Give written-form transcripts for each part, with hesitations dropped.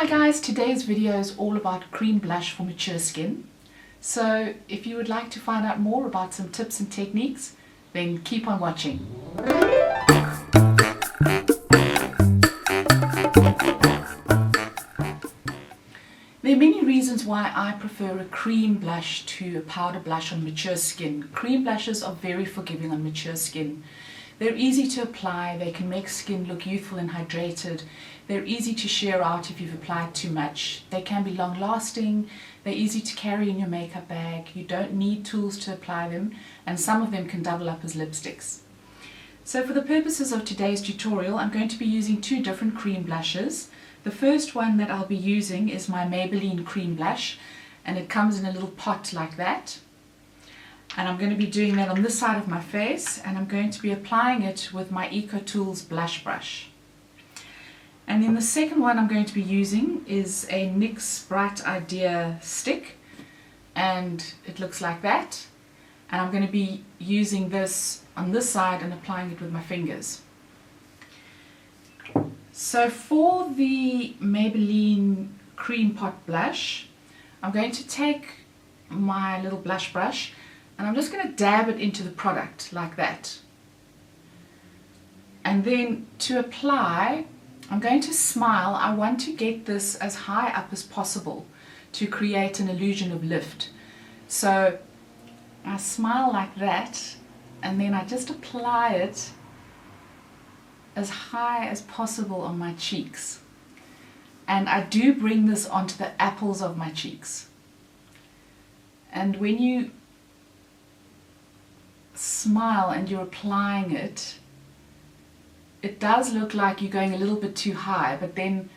Hi guys, today's video is all about cream blush for mature skin. So if you would like to find out more about some tips and techniques, then keep on watching. There are many reasons why I prefer a cream blush to a powder blush on mature skin. Cream blushes are very forgiving on mature skin. They're easy to apply, they can make skin look youthful and hydrated. They're easy to shear out if you've applied too much. They can be long lasting, they're easy to carry in your makeup bag. You don't need tools to apply them, and some of them can double up as lipsticks. So for the purposes of today's tutorial, I'm going to be using two different cream blushes. The first one that I'll be using is my Maybelline cream blush, and it comes in a little pot like that. And I'm going to be doing that on this side of my face, and I'm going to be applying it with my EcoTools blush brush. And then the second one I'm going to be using is a NYX Bright Idea stick, and it looks like that. And I'm going to be using this on this side and applying it with my fingers. So for the Maybelline cream pot blush, I'm going to take my little blush brush and I'm just going to dab it into the product like that. And then to apply, I'm going to smile. I want to get this as high up as possible to create an illusion of lift. So I smile like that, and then I just apply it as high as possible on my cheeks. And I do bring this onto the apples of my cheeks. And when you smile and you're applying it, it does look like you're going a little bit too high, but then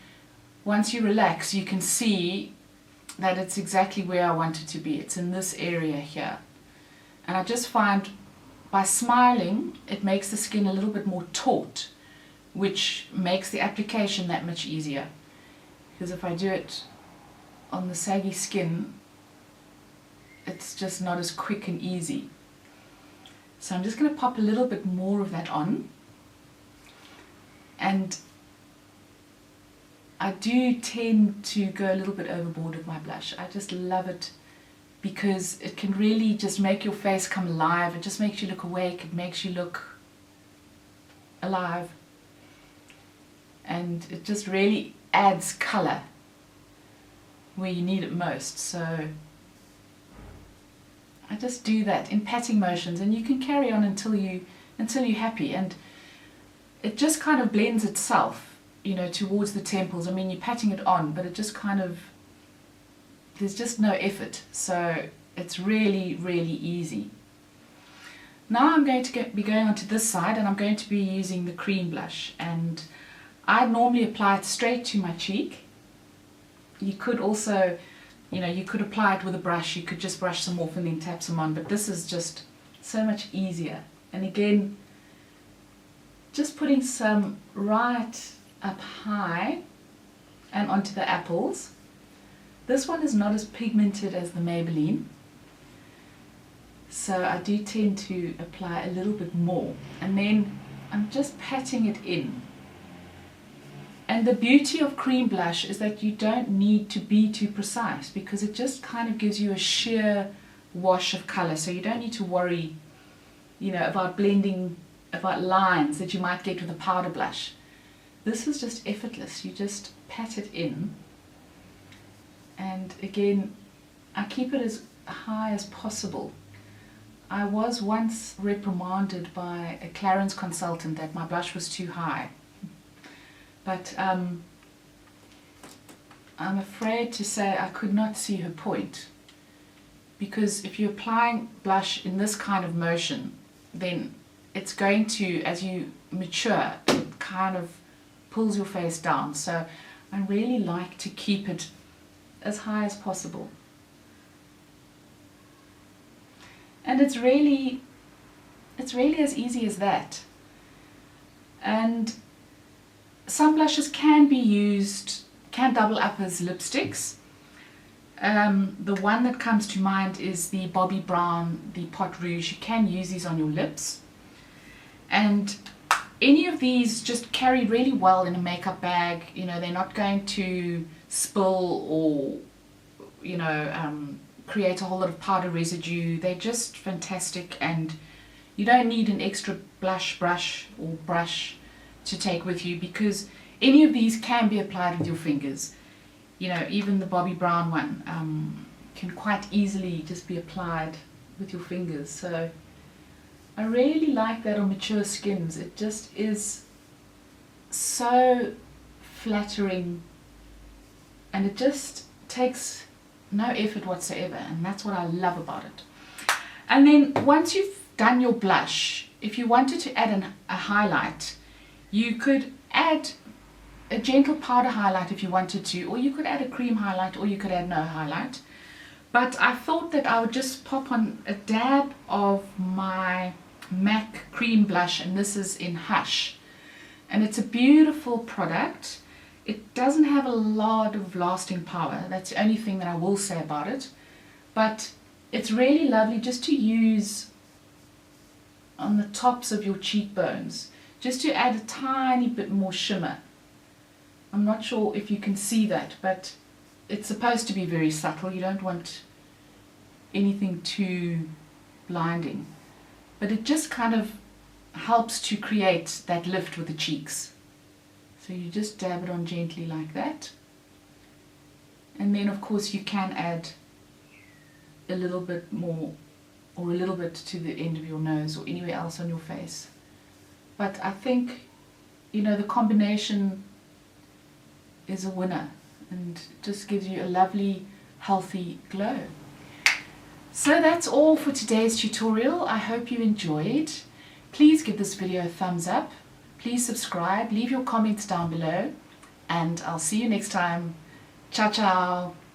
once you relax you can see that it's exactly where I want it to be. It's in this area here. And I just find by smiling it makes the skin a little bit more taut, which makes the application that much easier. Because if I do it on the saggy skin, it's just not as quick and easy. So I'm just going to pop a little bit more of that on. And I do tend to go a little bit overboard with my blush. I just love it because it can really just make your face come alive. It just makes you look awake. It makes you look alive. And it just really adds colour where you need it most. So I just do that in patting motions, and you can carry on until you're happy, and it just kind of blends itself, you know, towards the temples. I mean, you're patting it on, but it just kind of, there's just no effort, so it's really, really easy. Now I'm going to be going onto this side, and I'm going to be using the cream blush, and I normally apply it straight to my cheek. You could also, you know, you could apply it with a brush. You could just brush some off and then tap some on, but this is just so much easier. And again, just putting some right up high and onto the apples. This one is not as pigmented as the Maybelline, so I do tend to apply a little bit more, and then I'm just patting it in. And the beauty of cream blush is that you don't need to be too precise, because it just kind of gives you a sheer wash of colour, so you don't need to worry, you know, about blending, about lines that you might get with a powder blush. This is just effortless. You just pat it in, and again I keep it as high as possible. I was once reprimanded by a Clarins consultant that my blush was too high. But I'm afraid to say I could not see her point, because if you're applying blush in this kind of motion, then it's going to, as you mature, it kind of pulls your face down. So I really like to keep it as high as possible. And it's really as easy as that. And some blushes can be used, can double up as lipsticks. The one that comes to mind is the Bobbi Brown, the Pot Rouge. You can use these on your lips. And any of these just carry really well in a makeup bag. You know, they're not going to spill or, you know, create a whole lot of powder residue. They're just fantastic, and you don't need an extra blush brush or brush to take with you, because any of these can be applied with your fingers. You know, even the Bobbi Brown one can quite easily just be applied with your fingers. So I really like that on mature skins. It just is so flattering, and it just takes no effort whatsoever, and that's what I love about it. And then once you've done your blush, if you wanted to add a highlight, you could add a gentle powder highlight if you wanted to, or you could add a cream highlight, or you could add no highlight. But I thought that I would just pop on a dab of my MAC cream blush, and this is in Hush, and it's a beautiful product. It doesn't have a lot of lasting power, that's the only thing that I will say about it, but it's really lovely just to use on the tops of your cheekbones, just to add a tiny bit more shimmer. I'm not sure if you can see that, but it's supposed to be very subtle. You don't want anything too blinding, but it just kind of helps to create that lift with the cheeks. So you just dab it on gently like that, and then of course you can add a little bit more, or a little bit to the end of your nose or anywhere else on your face. But I think, you know, the combination is a winner, and it just gives you a lovely healthy glow. So that's all for today's tutorial. I hope you enjoyed. Please give this video a thumbs up. Please subscribe, leave your comments down below, and I'll see you next time. Ciao, ciao.